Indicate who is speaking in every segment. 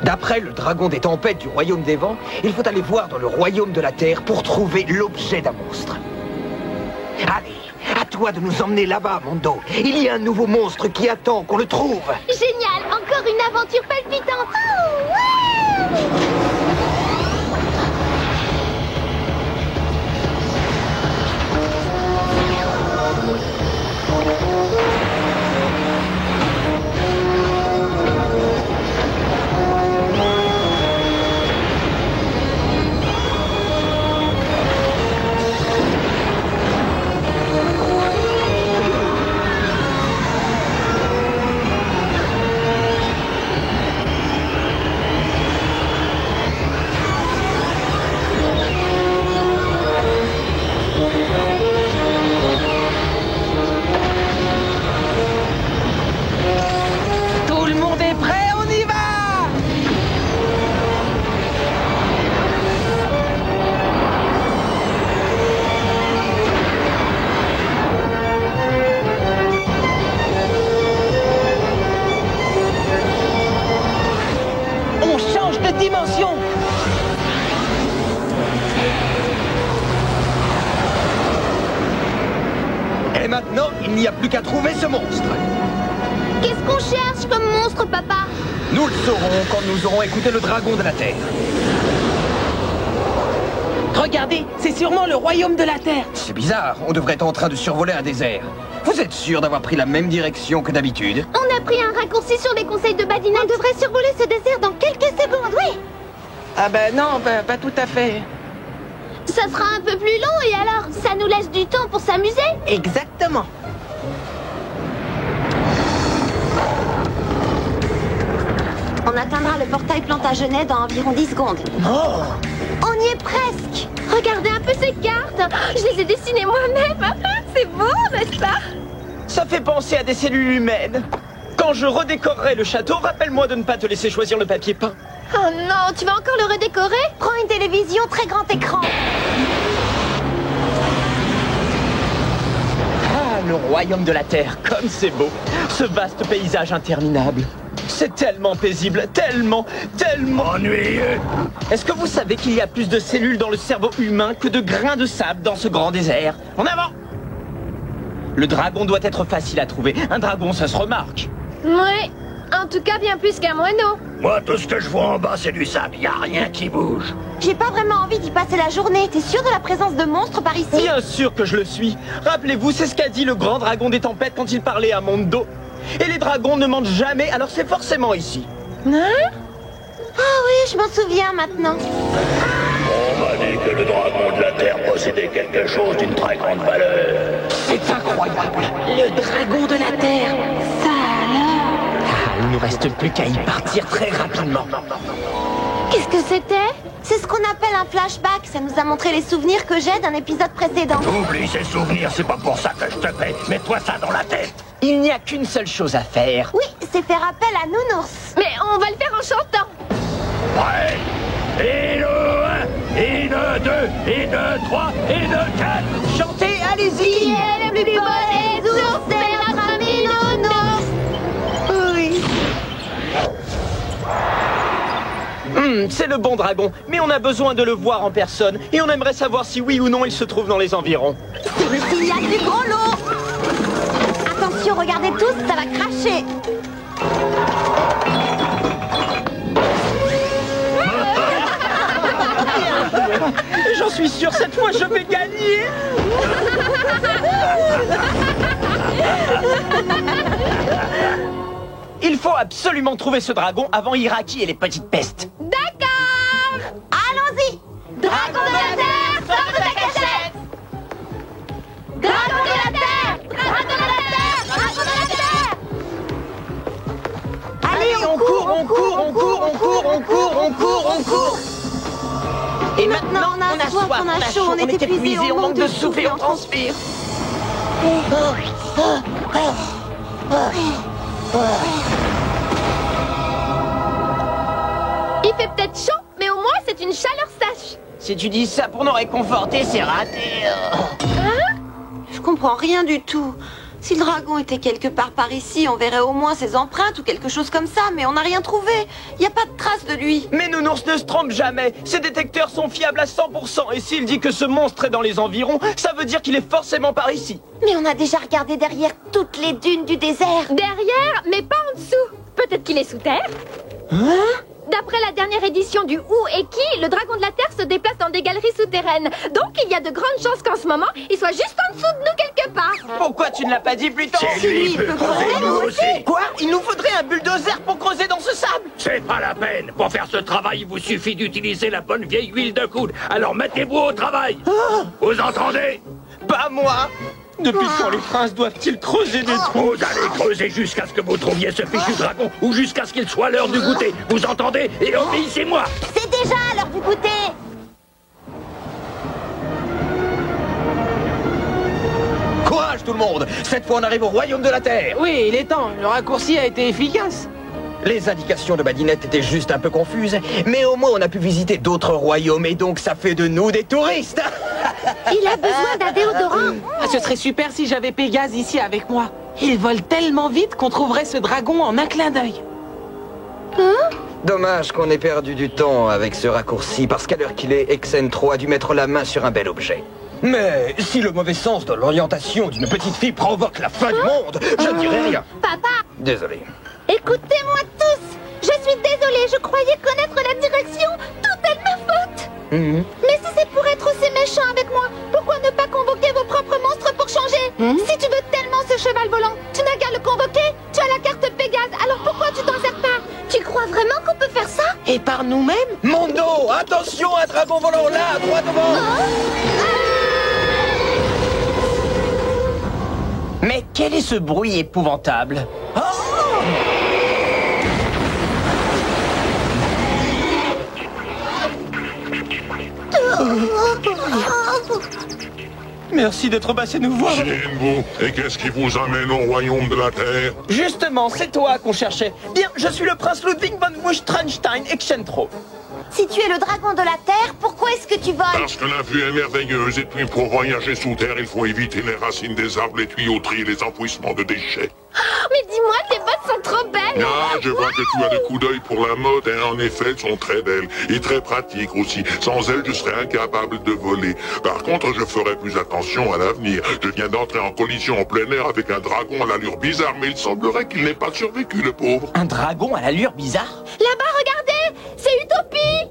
Speaker 1: D'après le dragon des tempêtes du royaume des vents, il faut aller voir dans le royaume de la terre pour trouver l'objet d'un monstre. Allez, à toi de nous emmener là-bas, Mondo. Il y a un nouveau monstre qui attend qu'on le trouve.
Speaker 2: Génial, encore une aventure palpitante. Oh, ouais.
Speaker 3: Dimension.
Speaker 1: Et maintenant, il n'y a plus qu'à trouver ce monstre.
Speaker 2: Qu'est-ce qu'on cherche comme monstre, papa?
Speaker 1: Nous le saurons quand nous aurons écouté le dragon de la terre.
Speaker 3: Regardez, c'est sûrement le royaume de la terre.
Speaker 1: C'est bizarre, on devrait être en train de survoler un désert. Vous êtes sûr d'avoir pris la même direction que d'habitude?
Speaker 2: On a pris un raccourci sur les conseils de Badina. On devrait survoler ce désert dans quelques secondes, oui.
Speaker 3: Ah ben non, pas tout à fait.
Speaker 2: Ça sera un peu plus long et alors, ça nous laisse du temps pour s'amuser?
Speaker 3: Exactement.
Speaker 4: On atteindra le portail Plantagenet dans environ 10 secondes.
Speaker 3: Oh!
Speaker 4: On y est presque.
Speaker 2: Regardez un peu ces cartes. Je les ai dessinées moi-même. C'est beau, n'est-ce pas?
Speaker 3: Ça fait penser à des cellules humaines. Quand je redécorerai le château, rappelle-moi de ne pas te laisser choisir le papier peint.
Speaker 2: Oh non, tu vas encore le redécorer?
Speaker 4: Prends une télévision très grand écran.
Speaker 3: Ah, le royaume de la terre, comme c'est beau. Ce vaste paysage interminable. C'est tellement paisible, tellement
Speaker 1: Ennuyeux.
Speaker 3: Est-ce que vous savez qu'il y a plus de cellules dans le cerveau humain que de grains de sable dans ce grand désert? En avant! Le dragon doit être facile à trouver. Un dragon, ça se remarque.
Speaker 2: Oui, en tout cas bien plus qu'un moineau.
Speaker 1: Moi, tout ce que je vois en bas, c'est du sable. Y a rien qui bouge.
Speaker 4: J'ai pas vraiment envie d'y passer la journée. T'es sûr de la présence de monstres par ici?
Speaker 3: Bien sûr que je le suis. Rappelez-vous, c'est ce qu'a dit le grand dragon des tempêtes quand il parlait à Mondo. Et les dragons ne mentent jamais, alors c'est forcément ici.
Speaker 4: Hein? Ah oui, je m'en souviens maintenant.
Speaker 5: On m'a dit que le dragon de la terre possédait quelque chose d'une très grande valeur.
Speaker 3: C'est incroyable.
Speaker 4: Le dragon de la terre. Ça alors?
Speaker 3: Ah, il ne nous reste plus qu'à y partir très rapidement.
Speaker 4: Qu'est-ce que c'était? C'est ce qu'on appelle un flashback. Ça nous a montré les souvenirs que j'ai d'un épisode précédent.
Speaker 5: Oublie ces souvenirs, c'est pas pour ça que je te fais. Mets-toi ça dans la tête.
Speaker 3: Il n'y a qu'une seule chose à faire.
Speaker 4: Oui, c'est faire appel à Nounours.
Speaker 2: Mais on va le faire en chantant.
Speaker 5: Prêt? Et le 1, et le 2, et le 3, et le 4.
Speaker 3: Chantez, allez-y.
Speaker 2: Le plus beau des ours, c'est notre ami Nounours.
Speaker 4: Oui.
Speaker 3: C'est le bon dragon, mais on a besoin de le voir en personne. Et on aimerait savoir si oui ou non il se trouve dans les environs.
Speaker 4: C'est ici, il y a du gros lot. Attention, regardez tous, ça va cracher.
Speaker 3: J'en suis sûr, cette fois je vais gagner. Il faut absolument trouver ce dragon avant Iraki et les petites pestes.
Speaker 2: D'accord.
Speaker 4: Allons-y.
Speaker 2: Dragon de la terre, sors de ta cachette. Dragon de la terre, dragon de la terre, dragon de la terre.
Speaker 4: Allez,
Speaker 3: on court, on court, on court, on court, on court, on court, on court. Et maintenant, on a soif, on a chaud, on est épuisé, on manque de souffle et on transpire.
Speaker 2: Il fait peut-être chaud, mais au moins c'est une chaleur sèche.
Speaker 3: Si tu dis ça pour nous réconforter, c'est raté.
Speaker 4: Je comprends rien du tout. Si le dragon était quelque part par ici, on verrait au moins ses empreintes ou quelque chose comme ça, mais on n'a rien trouvé. Il n'y a pas de trace de lui.
Speaker 3: Mais Nounours ne se trompe jamais. Ses détecteurs sont fiables à 100%. Et s'il dit que ce monstre est dans les environs, ça veut dire qu'il est forcément par ici.
Speaker 4: Mais on a déjà regardé derrière toutes les dunes du désert.
Speaker 2: Derrière, mais pas en dessous. Peut-être qu'il est sous terre. D'après la dernière édition du Où et Qui, le dragon de la Terre se déplace dans des galeries souterraines. Donc il y a de grandes chances qu'en ce moment, il soit juste en dessous de nous quelque part.
Speaker 3: Pourquoi tu ne l'as pas dit plus tôt?
Speaker 5: C'est lui, il peut creuser, nous aussi.
Speaker 3: Quoi? Il nous faudrait un bulldozer pour creuser dans ce sable?
Speaker 5: C'est pas la peine. Pour faire ce travail, il vous suffit d'utiliser la bonne vieille huile de coude. Alors mettez-vous au travail. Vous entendez?
Speaker 3: Pas moi. Depuis quand les princes doivent-ils creuser des trous?
Speaker 5: Vous allez creuser jusqu'à ce que vous trouviez ce fichu dragon ou jusqu'à ce qu'il soit l'heure du goûter. Vous entendez? Et obéissez-moi.
Speaker 4: C'est déjà l'heure du goûter.
Speaker 1: Courage tout le monde! Cette fois on arrive au royaume de la Terre!
Speaker 6: Oui, il est temps. Le raccourci a été efficace.
Speaker 1: Les indications de Badinette étaient juste un peu confuses, mais au moins on a pu visiter d'autres royaumes et donc ça fait de nous des touristes!
Speaker 4: Il a besoin d'un déodorant.
Speaker 6: Ah, ce serait super si j'avais Pégase ici avec moi. Il vole tellement vite qu'on trouverait ce dragon en un clin d'œil.
Speaker 1: Dommage qu'on ait perdu du temps avec ce raccourci, parce qu'à l'heure qu'il est, Excentro a dû mettre la main sur un bel objet. Mais si le mauvais sens de l'orientation d'une petite fille provoque la fin du monde, je ne dirai rien.
Speaker 4: Papa,
Speaker 1: Désolé.
Speaker 4: écoutez-moi tous. Je suis désolée, je croyais connaître la direction. Tout est de ma faute. Mais si c'est pour être aussi méchant avec moi, pourquoi ne pas convoquer vos propres monstres pour changer? Si tu veux tellement ce cheval volant, tu n'as qu'à le convoquer. Tu as la carte Pégase, alors pourquoi tu t'en sers pas? Tu crois vraiment qu'on peut faire ça?
Speaker 6: Et par nous-mêmes?
Speaker 1: Mondo, attention, un dragon volant là, droit devant!
Speaker 3: Mais quel est ce bruit épouvantable? Merci d'être passé nous voir.
Speaker 7: Jinbo, et qu'est-ce qui vous amène au royaume de la Terre?
Speaker 3: Justement, c'est toi qu'on cherchait. Bien, je suis le prince Ludwig von Wustranstein Excentro.
Speaker 4: Si tu es le dragon de la Terre, pourquoi est-ce que tu voles?
Speaker 7: Parce que la vue est merveilleuse, et puis pour voyager sous terre, il faut éviter les racines des arbres, les tuyauteries et les enfouissements de déchets.
Speaker 2: Mais dis-moi, tes bottes sont trop belles.
Speaker 7: Ah, je vois que tu as le coup d'œil pour la mode, hein. En effet, elles sont très belles et très pratiques aussi. Sans elles, je serais incapable de voler. Par contre, je ferai plus attention à l'avenir. Je viens d'entrer en collision en plein air avec un dragon à l'allure bizarre, mais il semblerait qu'il n'ait pas survécu, le pauvre.
Speaker 3: Un dragon à l'allure bizarre?
Speaker 2: Là-bas, regardez, c'est Utopie.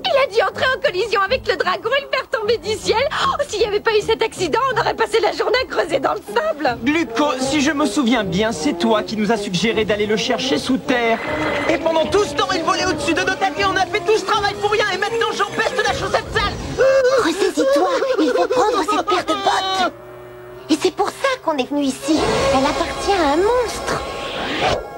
Speaker 2: Il a dû entrer en collision avec le dragon et le faire tomber du ciel. Oh, s'il n'y avait pas eu cet accident, on aurait passé la journée à creuser dans le sable.
Speaker 3: Gluco, si je me souviens bien, c'est toi qui nous as suggéré d'aller le chercher sous terre. Et pendant tout ce temps, il volait au-dessus de nos têtes et on a fait tout ce travail pour rien. Et maintenant, j'empeste la chaussette sale.
Speaker 4: Ressaisis-toi, il faut prendre cette paire de bottes. Et c'est pour ça qu'on est venu ici. Elle appartient à un monstre.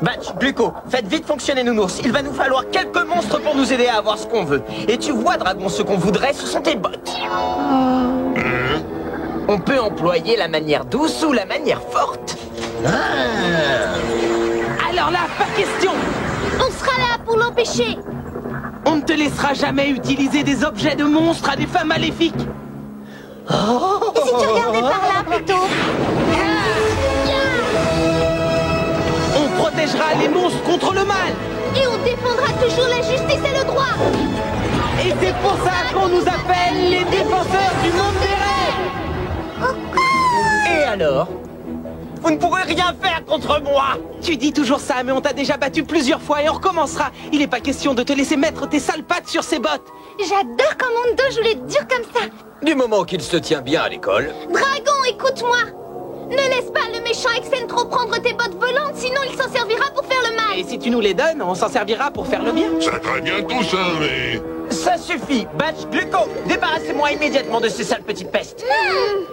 Speaker 3: Batch, Gluco, faites vite fonctionner Nounours. Il va nous falloir quelques monstres pour nous aider à avoir ce qu'on veut. Et tu vois, Dragon, ce qu'on voudrait, ce sont tes bottes. On peut employer la manière douce ou la manière forte.
Speaker 6: Alors là, pas question.
Speaker 4: On sera là pour l'empêcher.
Speaker 6: On ne te laissera jamais utiliser des objets de monstres à des fins maléfiques.
Speaker 4: Et si tu regardais par là plutôt?
Speaker 6: On protégera les monstres contre le mal.
Speaker 4: Et on défendra toujours la justice et le droit.
Speaker 6: Et c'est pour ça qu'on nous appelle les défenseurs du monde des rêves.
Speaker 3: Et alors? Vous ne pourrez rien faire contre moi.
Speaker 6: Tu dis toujours ça, mais on t'a déjà battu plusieurs fois et on recommencera. Il n'est pas question de te laisser mettre tes sales pattes sur ses bottes.
Speaker 4: J'adore quand Mondo joue les durs comme ça.
Speaker 1: Du moment qu'il se tient bien à l'école.
Speaker 4: Dragon, écoute-moi. Ne laisse pas le méchant Excentro prendre tes bottes volantes, sinon il s'en servira pour faire le mal.
Speaker 6: Et si tu nous les donnes, on s'en servira pour faire le bien.
Speaker 7: C'est très bien tout ça, mais...
Speaker 3: Ça suffit. Batch, Gluco, débarrassez-moi immédiatement de ces sales petites pestes.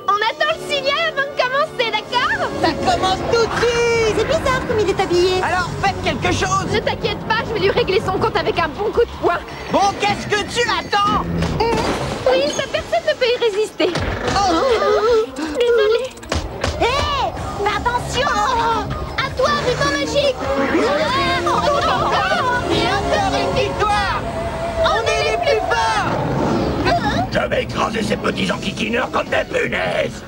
Speaker 2: On attend le signal avant de commencer, d'accord?
Speaker 6: Ça commence tout de suite.
Speaker 4: C'est bizarre comme il est habillé.
Speaker 3: Alors faites quelque chose.
Speaker 2: Ne t'inquiète pas, je vais lui régler son compte avec un bon coup de poing.
Speaker 3: Bon, qu'est-ce que tu attends?
Speaker 2: Oui, ça, personne ne peut y résister. Désolée.
Speaker 4: Hé, fais attention. À toi, ruban magique.
Speaker 6: Et encore une victoire. On est les plus forts.
Speaker 5: Je vais écraser ces petits enquiquineurs comme des punaises.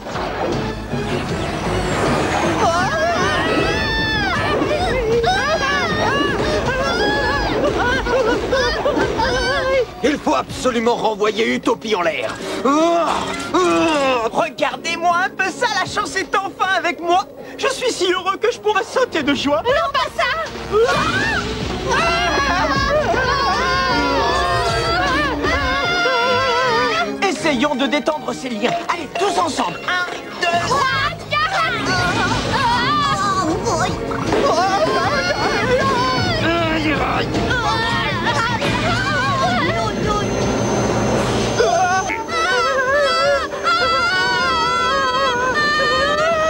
Speaker 1: absolument renvoyer Utopie en l'air.
Speaker 3: Regardez-moi un peu ça, la chance est enfin avec moi. Je suis si heureux que je pourrais sauter de joie.
Speaker 4: Non, pas ça!
Speaker 3: Essayons de détendre ces liens. Allez, tous ensemble. 1, 2, 3.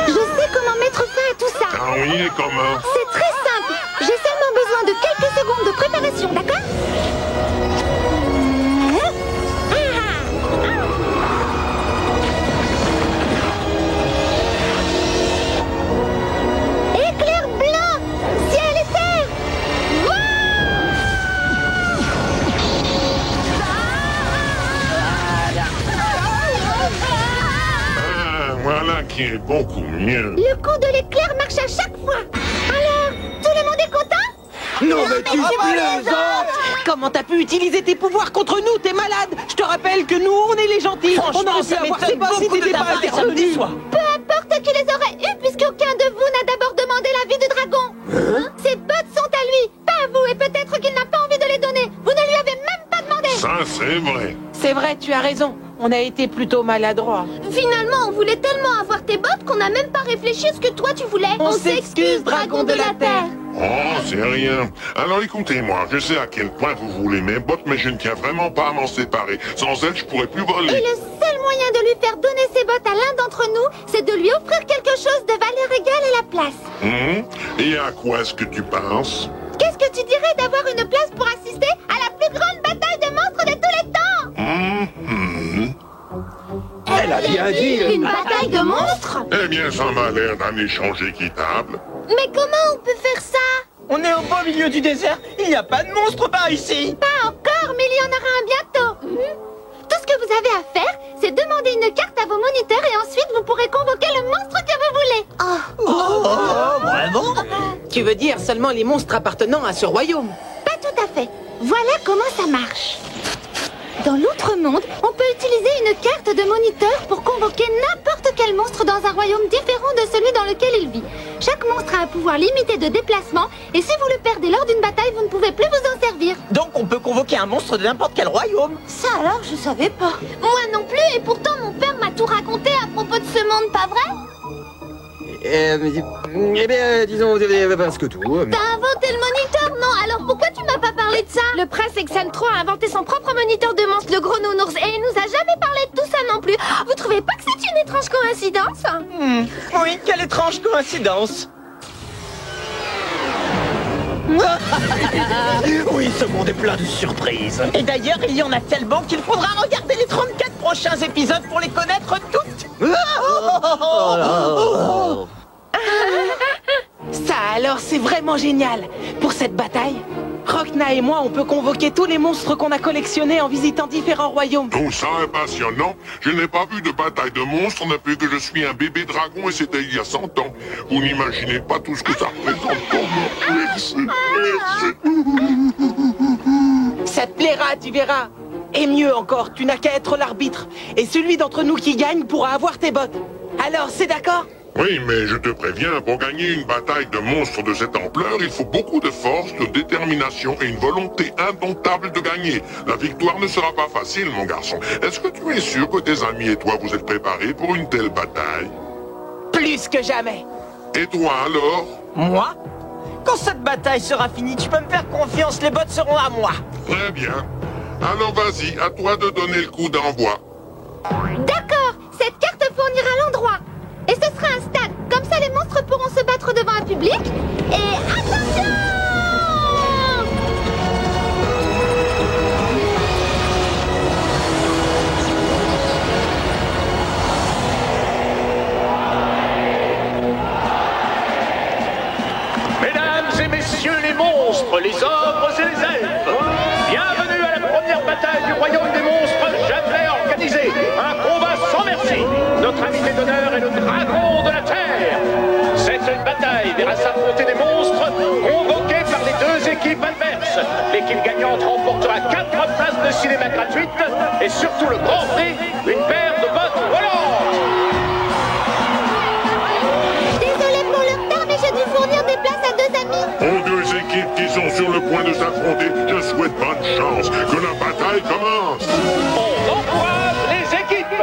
Speaker 4: Je sais comment mettre fin à tout ça.
Speaker 7: Ah oui, et comment?
Speaker 4: C'est très simple. J'ai seulement besoin de quelques secondes de préparation, d'accord? Éclair blanc, ciel et terre.
Speaker 7: Ah, voilà qui est beaucoup mieux.
Speaker 4: Le coup de l'éclair marche à chaque fois. Alors, tout le monde est content?
Speaker 1: Non, mais tu plaisantes!
Speaker 6: Comment t'as pu utiliser tes pouvoirs contre nous? T'es malade! Je te rappelle que nous, on est les gentils!
Speaker 3: Franchement,
Speaker 6: On aurait pu
Speaker 3: ça
Speaker 6: avoir
Speaker 3: m'étonne
Speaker 6: ces boss si
Speaker 3: beaucoup de
Speaker 6: t'étais
Speaker 3: ta
Speaker 6: pas
Speaker 3: part samedi
Speaker 6: intervenu!
Speaker 3: soir.
Speaker 4: Peu importe qui les aurait eus, puisqu'aucun de vous n'a d'abord demandé l'avis du dragon. Ces bottes sont à lui, pas à vous, et peut-être qu'il n'a pas envie de les donner. Vous ne lui avez même pas demandé.
Speaker 7: Ça, c'est vrai.
Speaker 6: C'est vrai, tu as raison. On a été plutôt maladroits.
Speaker 2: Finalement, on voulait tellement avoir tes bottes qu'on n'a même pas réfléchi à ce que toi tu voulais.
Speaker 6: On s'excuse, dragon de la terre.
Speaker 7: Oh, c'est rien. Alors écoutez-moi, je sais à quel point vous voulez mes bottes, mais je ne tiens vraiment pas à m'en séparer. Sans elles, je pourrais plus
Speaker 4: Et
Speaker 7: voler.
Speaker 4: le seul moyen de lui faire donner ses bottes à l'un d'entre nous, c'est de lui offrir quelque chose de valeur égale à la place.
Speaker 7: Et à quoi est-ce que tu penses?
Speaker 4: Qu'est-ce que tu dirais d'avoir une place pour assister à la plus grande bataille de monstres de tous les temps?
Speaker 1: Elle a bien dit.
Speaker 2: Une bataille de monstres?
Speaker 7: Eh bien, ça m'a l'air d'un échange équitable.
Speaker 4: Mais comment on peut faire ça?
Speaker 3: On est au beau milieu du désert. Il n'y a pas de monstre par ici.
Speaker 4: Pas encore, mais il y en aura un bientôt. Tout ce que vous avez à faire, c'est demander une carte à vos moniteurs et ensuite vous pourrez convoquer le monstre que vous voulez.
Speaker 3: Oh, vraiment?
Speaker 6: Tu veux dire seulement les monstres appartenant à ce royaume?
Speaker 4: Pas tout à fait. Voilà comment ça marche. Dans l'outre-monde, on peut utiliser une carte de moniteur pour convoquer n'importe quel monstre dans un royaume différent de celui dans lequel il vit. Chaque monstre a un pouvoir limité de déplacement, et si vous le perdez lors d'une bataille, vous ne pouvez plus vous en servir.
Speaker 3: Donc on peut convoquer un monstre de n'importe quel royaume.
Speaker 4: Ça alors, je savais pas.
Speaker 2: Moi non plus, et pourtant mon père m'a tout raconté à propos de ce monde, pas vrai?
Speaker 1: Eh bien, disons, presque tout.
Speaker 2: T'as inventé le moniteur, non? Alors pourquoi tu m'as pas parlé de ça? Le prince Exan III a inventé son propre moniteur de monstres, le gros nounours, et il nous a jamais parlé de tout ça non plus. Vous trouvez pas que c'est une étrange coïncidence?
Speaker 3: Oui, quelle étrange coïncidence.
Speaker 1: Oui, ce monde est plein de surprises.
Speaker 3: Et d'ailleurs, il y en a tellement qu'il faudra regarder les 34 prochains épisodes pour les connaître toutes.
Speaker 6: Ça alors, c'est vraiment génial. Pour cette bataille, Rokna et moi, on peut convoquer tous les monstres qu'on a collectionnés en visitant différents royaumes.
Speaker 7: Tout ça est passionnant. Je n'ai pas vu de bataille de monstres depuis que je suis un bébé dragon et c'était il y a 100 ans. Vous n'imaginez pas tout ce que ça représente pour moi. Merci, merci.
Speaker 6: Ça te plaira, tu verras. Et mieux encore, tu n'as qu'à être l'arbitre. Et celui d'entre nous qui gagne pourra avoir tes bottes. Alors, c'est d'accord?
Speaker 7: Oui, mais je te préviens, pour gagner une bataille de monstres de cette ampleur, il faut beaucoup de force, de détermination et une volonté indomptable de gagner. La victoire ne sera pas facile, mon garçon. Est-ce que tu es sûr que tes amis et toi vous êtes préparés pour une telle bataille?
Speaker 6: Plus que jamais.
Speaker 7: Et toi alors?
Speaker 3: Moi? Quand cette bataille sera finie, tu peux me faire confiance, les bottes seront à moi.
Speaker 7: Très bien. Alors vas-y, à toi de donner le coup d'envoi.
Speaker 4: D'accord, cette carte fournira l'endroit. Et ce sera un stade. Comme ça, les monstres pourront se battre devant un public. Et attention!
Speaker 5: Mesdames et messieurs les monstres, les ogres et les elfes, bienvenue à la première bataille du royaume des monstres jamais organisée. Un combat sans merci. Notre invité d'honneur est le dragon de la terre. Cette bataille verra s'affronter des monstres convoqués par les deux équipes adverses. L'équipe gagnante remportera 4 places de cinéma gratuites et surtout le grand prix, une paire de bottes volantes.
Speaker 4: Désolée pour le retard, mais j'ai dû fournir des places à 2 amis.
Speaker 7: Aux 2 équipes qui sont sur le point de s'affronter, je souhaite bonne chance. Que la bataille commence.
Speaker 5: On encourage les équipes.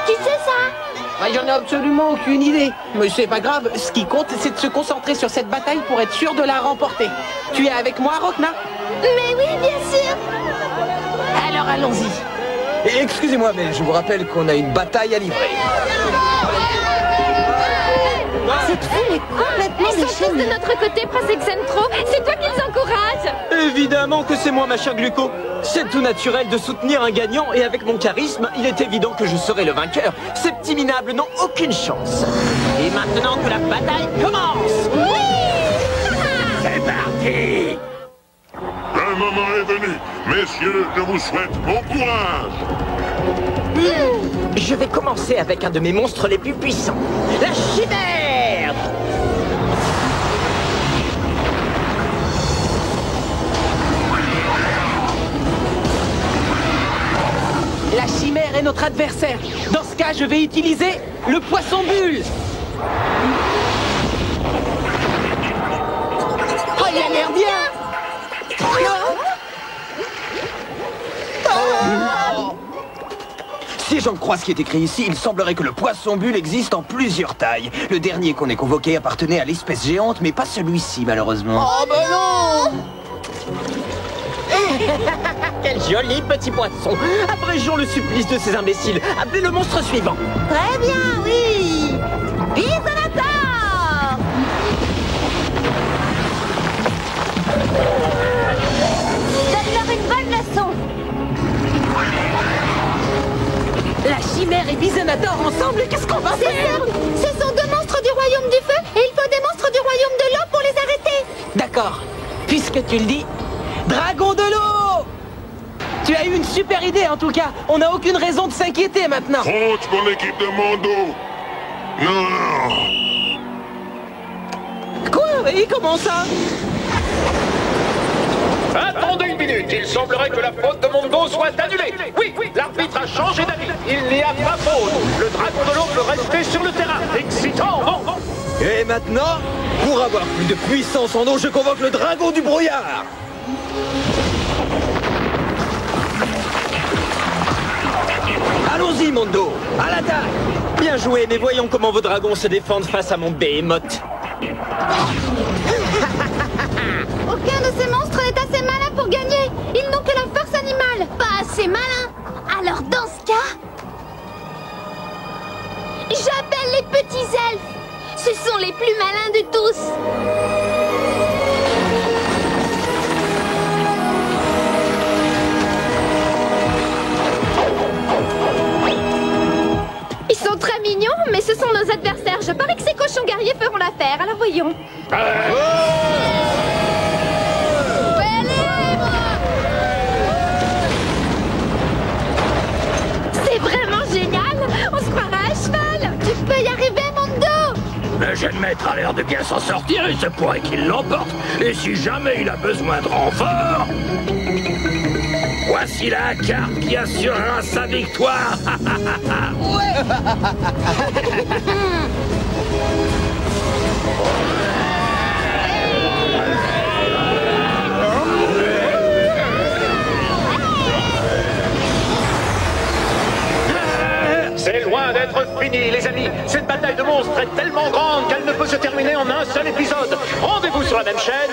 Speaker 4: Qui c'est ça?
Speaker 6: Ah, j'en ai absolument aucune idée. Mais c'est pas grave, ce qui compte, c'est de se concentrer sur cette bataille pour être sûr de la remporter. Tu es avec moi, Rokna?
Speaker 4: Mais oui, bien sûr.
Speaker 6: Alors allons-y.
Speaker 1: Et excusez-moi, mais je vous rappelle qu'on a une bataille à livrer.
Speaker 4: Cette foule est complètement
Speaker 2: Ils sont tous de notre côté, Prince Excentro. C'est toi qui les encourages.
Speaker 3: Évidemment que c'est moi, ma chère Gluco. C'est tout naturel de soutenir un gagnant et avec mon charisme, il est évident que je serai le vainqueur. Ces petits minables n'ont aucune chance. Et maintenant que la bataille commence. C'est parti.
Speaker 7: Le moment est venu. Messieurs, je vous souhaite bon courage.
Speaker 3: Je vais commencer avec un de mes monstres les plus puissants, la chimère.
Speaker 6: La chimère est notre adversaire. Dans ce cas, je vais utiliser le poisson bulle. Oh, il a l'air bien.
Speaker 1: Si j'en crois ce qui est écrit ici, il semblerait que le poisson bulle existe en plusieurs tailles. Le dernier qu'on ait convoqué appartenait à l'espèce géante, mais pas celui-ci, malheureusement.
Speaker 6: Oh, ben non.
Speaker 3: Quel joli petit poisson. Abrégeons le supplice de ces imbéciles. Appelez le monstre suivant.
Speaker 4: Très bien, oui. Bisanator. Donne-leur une bonne leçon.
Speaker 6: La chimère et Bisanator ensemble, qu'est-ce qu'on va faire?
Speaker 4: Ce sont 2 monstres du royaume du feu et il faut des monstres du royaume de l'eau pour les arrêter.
Speaker 6: D'accord. Puisque tu le dis, dragon de l'eau! Tu as eu une super idée en tout cas. On n'a aucune raison de s'inquiéter maintenant.
Speaker 7: Compte pour l'équipe de Mondo. Non.
Speaker 6: Quoi? Et comment ça?
Speaker 5: Attendez une minute, il semblerait que la faute de Mondo soit annulée. Oui, l'arbitre a changé d'avis. Il n'y a pas faute. Le dragon de l'eau peut rester sur le terrain. Excitant, non?
Speaker 1: Et maintenant, pour avoir plus de puissance en eau, je convoque le dragon du brouillard. Allons-y, Mondo, à l'attaque.
Speaker 3: Bien joué, mais voyons comment vos dragons se défendent face à mon behemoth.
Speaker 4: Aucun de ces monstres n'est assez malin pour gagner. Ils n'ont que la force animale. Pas assez malin. Alors dans ce cas, j'appelle les petits elfes. Ce sont les plus malins de tous.
Speaker 2: Ils sont très mignons, mais ce sont nos adversaires. Je parie que ces cochons guerriers feront l'affaire. Alors voyons. C'est vraiment génial. On se croirait à cheval.
Speaker 4: Tu peux y arriver, Mondo.
Speaker 8: Le jeune maître a l'air de bien s'en sortir, il se pourrait qu'il l'emporte. Et si jamais il a besoin de renfort, voici la carte qui assurera sa victoire.
Speaker 5: C'est loin d'être fini, les amis. Cette bataille de monstres est tellement grande qu'elle ne peut se terminer en un seul épisode. Rendez-vous sur la même chaîne